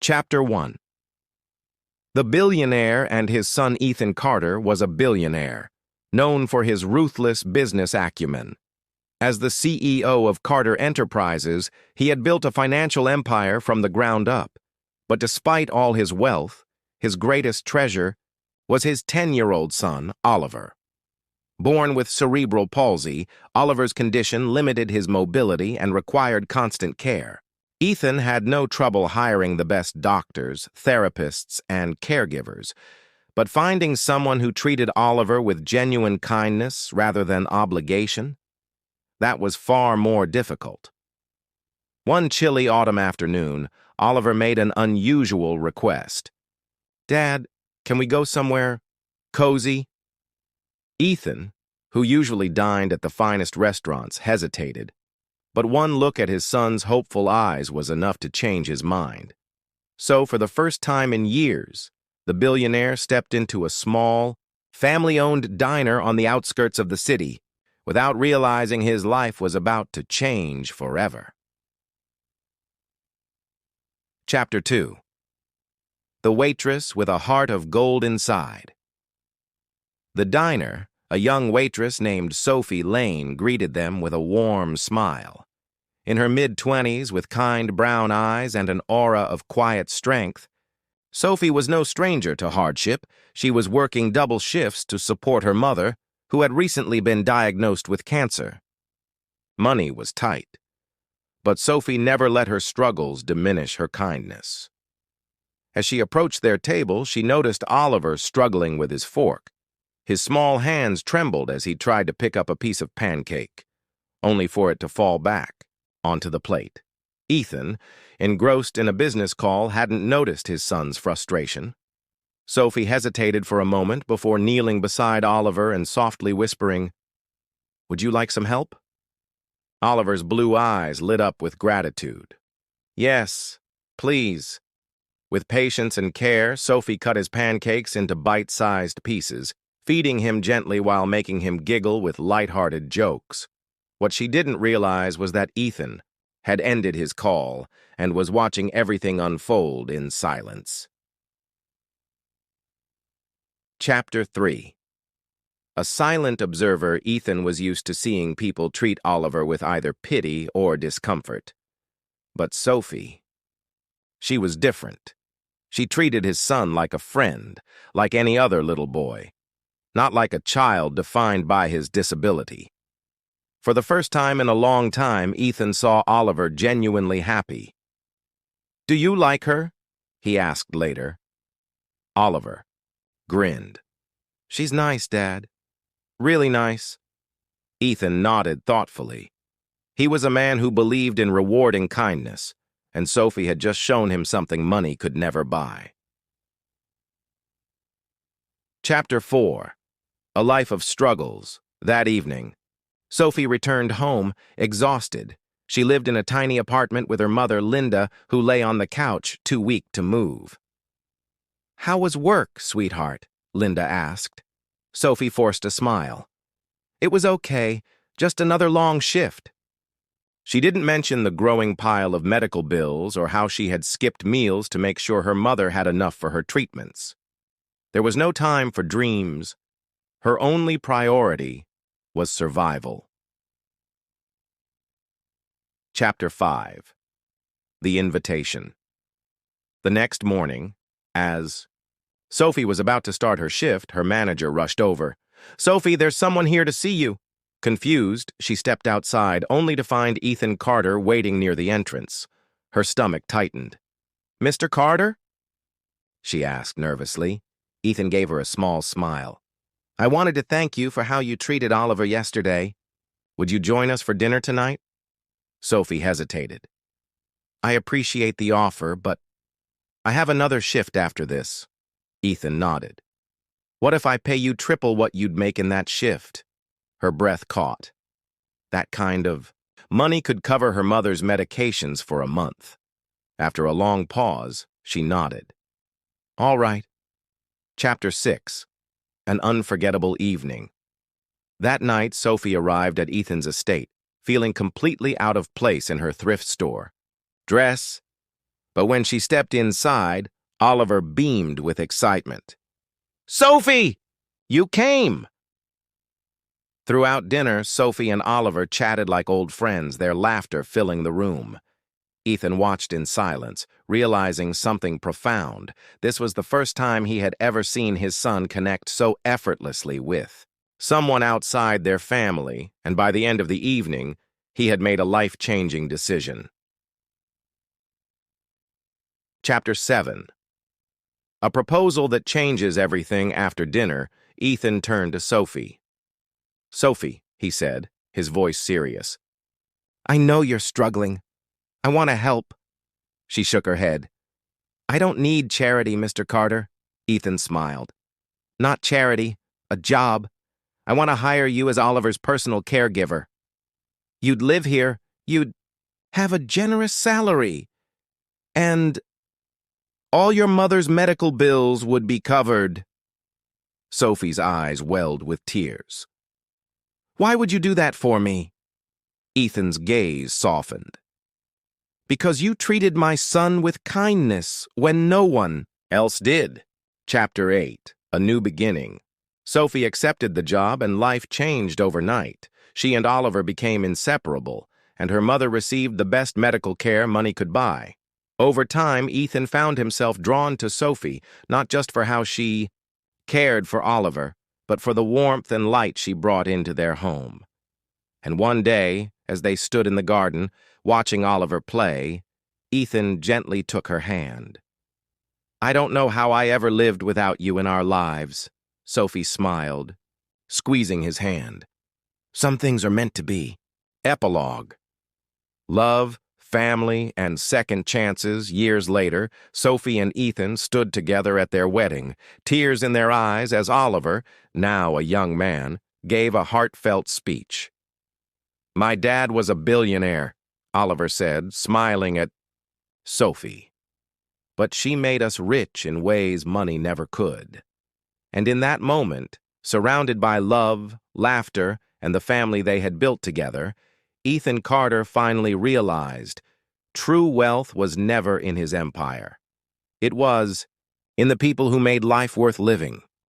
Chapter 1. The billionaire and his son Ethan Carter was a billionaire, known for his ruthless business acumen. As the CEO of Carter Enterprises, he had built a financial empire from the ground up. But despite all his wealth, his greatest treasure was his 10-year-old son, Oliver. Born with cerebral palsy, Oliver's condition limited his mobility and required constant care. Ethan had no trouble hiring the best doctors, therapists, and caregivers, but finding someone who treated Oliver with genuine kindness rather than obligation, that was far more difficult. One chilly autumn afternoon, Oliver made an unusual request. "Dad, can we go somewhere cozy?" Ethan, who usually dined at the finest restaurants, hesitated. But one look at his son's hopeful eyes was enough to change his mind. So, for the first time in years, the billionaire stepped into a small, family-owned diner on the outskirts of the city, without realizing his life was about to change forever. Chapter 2. The Waitress with a Heart of Gold Inside. The diner, a young waitress named Sophie Lane, greeted them with a warm smile. In her mid-20s, with kind brown eyes and an aura of quiet strength, Sophie was no stranger to hardship. She was working double shifts to support her mother, who had recently been diagnosed with cancer. Money was tight, but Sophie never let her struggles diminish her kindness. As she approached their table, she noticed Oliver struggling with his fork. His small hands trembled as he tried to pick up a piece of pancake, only for it to fall back onto the plate. Ethan, engrossed in a business call, hadn't noticed his son's frustration. Sophie hesitated for a moment before kneeling beside Oliver and softly whispering, "Would you like some help?" Oliver's blue eyes lit up with gratitude. "Yes, please." With patience and care, Sophie cut his pancakes into bite-sized pieces, feeding him gently while making him giggle with light-hearted jokes. What she didn't realize was that Ethan had ended his call and was watching everything unfold in silence. Chapter 3. A silent observer, Ethan was used to seeing people treat Oliver with either pity or discomfort. But Sophie, she was different. She treated his son like a friend, like any other little boy, not like a child defined by his disability. For the first time in a long time, Ethan saw Oliver genuinely happy. "Do you like her?" he asked later. Oliver grinned. "She's nice, Dad. Really nice." Ethan nodded thoughtfully. He was a man who believed in rewarding kindness, and Sophie had just shown him something money could never buy. Chapter 4. A Life of Struggles. That evening, Sophie returned home, exhausted. She lived in a tiny apartment with her mother, Linda, who lay on the couch, too weak to move. "How was work, sweetheart?" Linda asked. Sophie forced a smile. "It was okay, just another long shift." She didn't mention the growing pile of medical bills or how she had skipped meals to make sure her mother had enough for her treatments. There was no time for dreams. Her only priority was survival. Chapter 5. The Invitation. The next morning, as Sophie was about to start her shift, her manager rushed over. "Sophie, there's someone here to see you." Confused, she stepped outside, only to find Ethan Carter waiting near the entrance. Her stomach tightened. "Mr. Carter?" she asked nervously. Ethan gave her a small smile. "I wanted to thank you for how you treated Oliver yesterday. Would you join us for dinner tonight?" Sophie hesitated. "I appreciate the offer, but I have another shift after this." Ethan nodded. "What if I pay you triple what you'd make in that shift?" Her breath caught. That kind of money could cover her mother's medications for a month. After a long pause, she nodded. "All right." Chapter 6. An Unforgettable Evening. That night, Sophie arrived at Ethan's estate, feeling completely out of place in her thrift store. Dress, But when she stepped inside, Oliver beamed with excitement. "Sophie! You came!" Throughout dinner, Sophie and Oliver chatted like old friends, their laughter filling the room. Ethan watched in silence, realizing something profound. This was the first time he had ever seen his son connect so effortlessly with someone outside their family, and by the end of the evening, he had made a life-changing decision. Chapter 7. A proposal that changes everything. After dinner, Ethan turned to Sophie. "Sophie," he said, his voice serious, "I know you're struggling. I want to help." She shook her head. "I don't need charity, Mr. Carter." Ethan smiled. "Not charity, a job. I want to hire you as Oliver's personal caregiver. You'd live here, you'd have a generous salary, and all your mother's medical bills would be covered." Sophie's eyes welled with tears. "Why would you do that for me?" Ethan's gaze softened. "Because you treated my son with kindness when no one else did." Chapter 8. A New Beginning. Sophie accepted the job and life changed overnight. She and Oliver became inseparable, and her mother received the best medical care money could buy. Over time, Ethan found himself drawn to Sophie, not just for how she cared for Oliver, but for the warmth and light she brought into their home. And one day, as they stood in the garden, watching Oliver play, Ethan gently took her hand. "I don't know how I ever lived without you in our lives," Sophie smiled, squeezing his hand. "Some things are meant to be." Epilogue. Love, family, and second chances. Years later, Sophie and Ethan stood together at their wedding, tears in their eyes as Oliver, now a young man, gave a heartfelt speech. "My dad was a billionaire," Oliver said, smiling at Sophie. "But she made us rich in ways money never could." And in that moment, surrounded by love, laughter, and the family they had built together, Ethan Carter finally realized true wealth was never in his empire. It was in the people who made life worth living.